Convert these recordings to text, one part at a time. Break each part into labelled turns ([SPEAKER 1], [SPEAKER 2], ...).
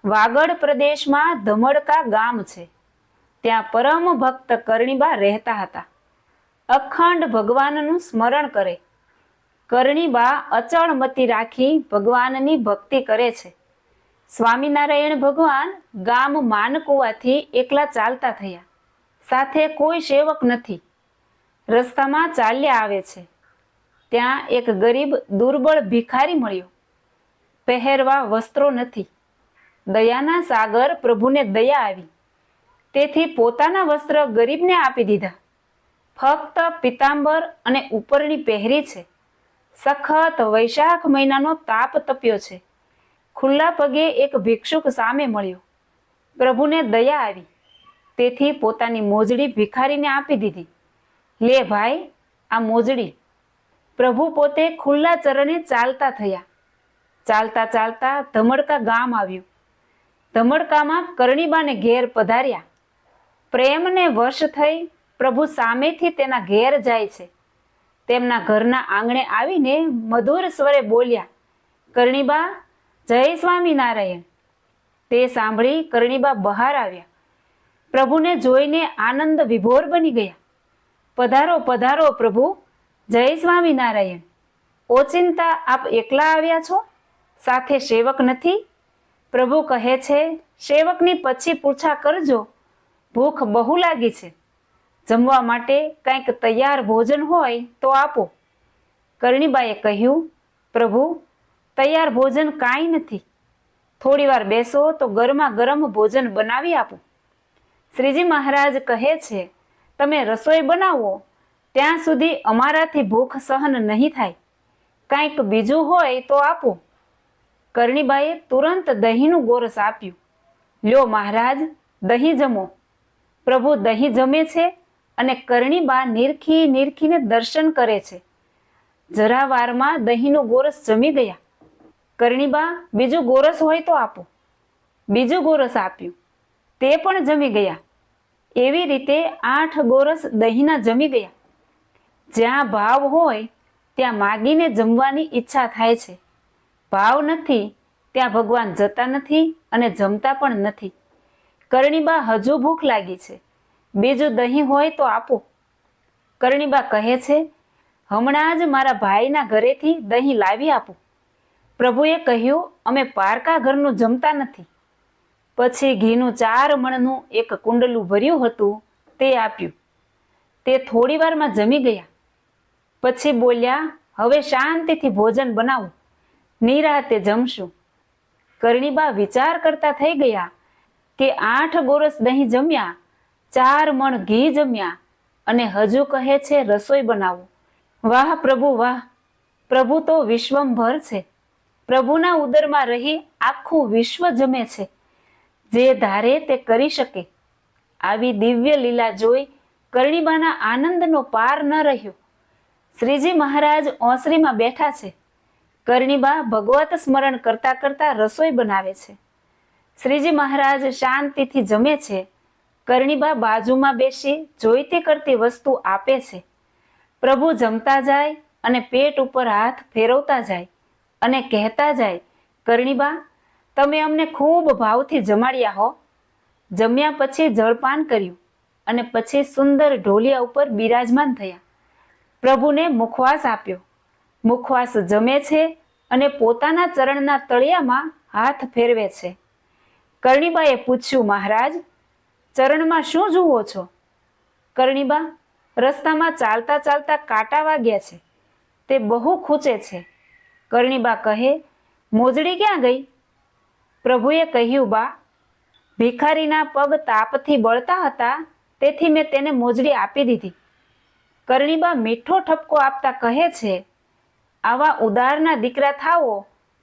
[SPEAKER 1] વાગડ પ્રદેશમાં ધમડકા ગામ છે. ત્યાં પરમ ભક્ત કરણીબા રહેતા હતા. અખંડ ભગવાનનું સ્મરણ કરે. કરણીબા અચળ મતિ રાખી ભગવાનની ભક્તિ કરે છે. સ્વામિનારાયણ ભગવાન ગામ માનકુવાથી એકલા ચાલતા થયા. સાથે કોઈ સેવક નથી. રસ્તામાં ચાલ્યા આવે છે. ત્યાં એક ગરીબ દુર્બળ ભિખારી મળ્યો. પહેરવા વસ્ત્રો નથી. દયાના સાગર પ્રભુને દયા આવી, તેથી પોતાના વસ્ત્ર ગરીબને આપી દીધા. ફક્ત પિતાંબર અને ઉપરણી પહેરી છે. સખત વૈશાખ મહિનાનો તાપ તપ્યો છે. ખુલ્લા પગે એક ભિક્ષુક સામે મળ્યો. પ્રભુને દયા આવી, તેથી પોતાની મોજડી ભિખારીને આપી દીધી. લે ભાઈ, આ મોજડી. પ્રભુ પોતે ખુલ્લા ચરણે ચાલતા થયા. ચાલતા ચાલતા ધમડકા ગામ આવ્યું. ધમડકામાં કરણીબાને ઘેર પધાર્યા. પ્રેમને વશ થઈ પ્રભુ સામેથી તેના ઘેર જાય છે. તેમના ઘરના આંગણે આવીને મધુર સ્વરે બોલ્યા, કરણીબા, જય સ્વામિનારાયણ. તે સાંભળી કરણીબા બહાર આવ્યા. પ્રભુને જોઈને આનંદ વિભોર બની ગયા. પધારો પધારો પ્રભુ, જય સ્વામિનારાયણ. ઓચિંતા આપ એકલા આવ્યા છો? સાથે સેવક નથી? પ્રભુ કહે છે, સેવકની પછી પૂછા કરજો. ભૂખ બહુ લાગી છે. જમવા માટે કંઈક તૈયાર ભોજન હોય તો આપો. કરણીબાએ કહ્યું, પ્રભુ, તૈયાર ભોજન કાંઈ નથી. થોડી વાર બેસો તો ગરમા ગરમ ભોજન બનાવી આપો. શ્રીજી મહારાજ કહે છે, તમે રસોઈ બનાવો ત્યાં સુધી અમારાથી ભૂખ સહન નહીં થાય. કાંઈક બીજું હોય તો આપો. કરણીબાએ તુરંત દહીંનું ગોરસ આપ્યું. લ્યો મહારાજ, દહીં જમો. પ્રભુ દહીં જમે છે અને કરણીબા નીરખીને દર્શન કરે છે. જરા વારમાં દહીંનું ગોરસ જમી ગયા. કરણીબા, બીજું ગોરસ હોય તો આપો. બીજું ગોરસ આપ્યું. તે પણ જમી ગયા. એવી રીતે 8 ગોરસ દહીંના જમી ગયા. જ્યાં ભાવ હોય ત્યાં માગીને જમવાની ઈચ્છા થાય છે. ભાવ નથી ત્યાં ભગવાન જતા નથી અને જમતા પણ નથી. કરણીબા, હજુ ભૂખ લાગી છે. બીજું દહીં હોય તો આપો. કરણીબા કહે છે, હમણાં જ મારા ભાઈના ઘરેથી દહીં લાવી આપો. પ્રભુએ કહ્યું, અમે પારકા ઘરનું જમતા નથી. પછી ઘીનું 4 મણનું એક કુંડલું ભર્યું હતું તે આપ્યું. તે થોડી વારમાં જમી ગયા. પછી બોલ્યા, હવે શાંતિથી ભોજન બનાવો, નિરાતે જમશું. કરણીબા વિચાર કરતા થઈ ગયા કે 8 ગોરસ દહીં જમ્યા, 4 મણ ઘી જમ્યા અને હજુ કહે છે રસોઈ બનાવો. વાહ પ્રભુ વાહ! પ્રભુ તો વિશ્વંભર છે. પ્રભુના ઉદરમાં રહી આખું વિશ્વ જમે છે. જે ધારે તે કરી શકે. આવી દિવ્ય લીલા જોઈ કરણીબાના આનંદનો પાર ન રહ્યો. શ્રીજી મહારાજ ઓસરીમાં બેઠા છે. કરણીબા ભગવત સ્મરણ કરતા કરતા રસોઈ બનાવે છે. શ્રીજી મહારાજ શાંતિથી જમે છે. કરણીબા બાજુમાં બેસી જોઈતી કરતી વસ્તુ આપે છે. પ્રભુ જમતા જાય અને પેટ ઉપર હાથ ફેરવતા જાય અને કહેતા જાય, કરણીબા, તમે અમને ખૂબ ભાવથી જમાડ્યા હો. જમ્યા પછી જળપાન કર્યું અને પછી સુંદર ઢોલિયા ઉપર બિરાજમાન થયા. પ્રભુને મુખવાસ આપ્યો. મુખવાસ જમે છે અને પોતાના ચરણના તળિયામાં હાથ ફેરવે છે. કરણીબાએ પૂછ્યું, મહારાજ, ચરણમાં શું જુઓ છો? કરણીબા, રસ્તામાં ચાલતા ચાલતા કાંટા વાગ્યા છે. તે બહુ ખૂંચે છે. કરણીબા કહે, મોજડી ક્યાં ગઈ? પ્રભુએ કહ્યું, બા, ભિખારીના પગ તાપથી બળતા હતા, તેથી મેં તેને મોજડી આપી દીધી. કરણીબા મીઠો ઠપકો આપતા કહે છે, આવા ઉદારના દીકરા થાવો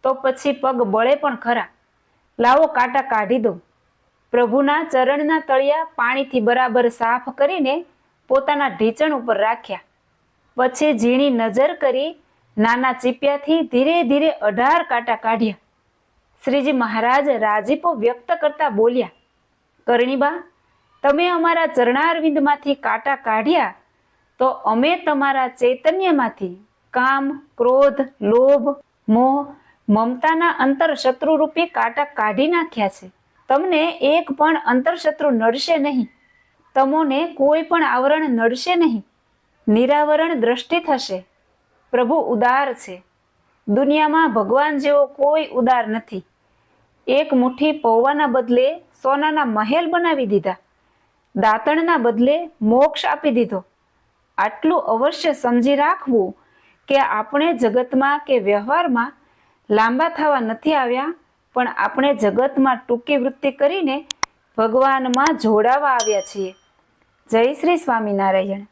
[SPEAKER 1] તો પછી પગ બળે પણ ખરા. લાવો કાંટા કાઢી દો. પ્રભુના ચરણના તળિયા પાણીથી બરાબર સાફ કરીને પોતાના ઢીંચણ ઉપર રાખ્યા. પછી ઝીણી નજર કરી નાના ચીપિયાથી ધીરે ધીરે 18 કાંટા કાઢ્યા. શ્રીજી મહારાજ રાજીપો વ્યક્ત કરતા બોલ્યા, કરણીબા, તમે અમારા ચરણારવિંદમાંથી કાંટા કાઢ્યા તો અમે તમારા ચૈતન્યમાંથી કામ, ક્રોધ, લોભ, મોહ મમતાના અંતર શત્રુરૂપી કાંટા કાઢી નાખ્યા છે. તમને એક પણ અંતરશત્રુ નડશે નહીં. તમોને કોઈ પણ આવરણ નડશે નહીં. નિરાવરણ દ્રષ્ટિ થશે. પ્રભુ ઉદાર છે. દુનિયામાં ભગવાન જેવો કોઈ ઉદાર નથી. એક મુઠ્ઠી પૌવાના બદલે સોનાના મહેલ બનાવી દીધા. દાંતણના બદલે મોક્ષ આપી દીધો. આટલું અવશ્ય સમજી રાખવું કે આપણે જગતમાં કે વ્યવહારમાં લાંબા થવા નથી આવ્યા, પણ આપણે જગતમાં ટૂંકી વૃત્તિ કરીને ભગવાનમાં જોડાવા આવ્યા છીએ. જય શ્રી સ્વામિનારાયણ.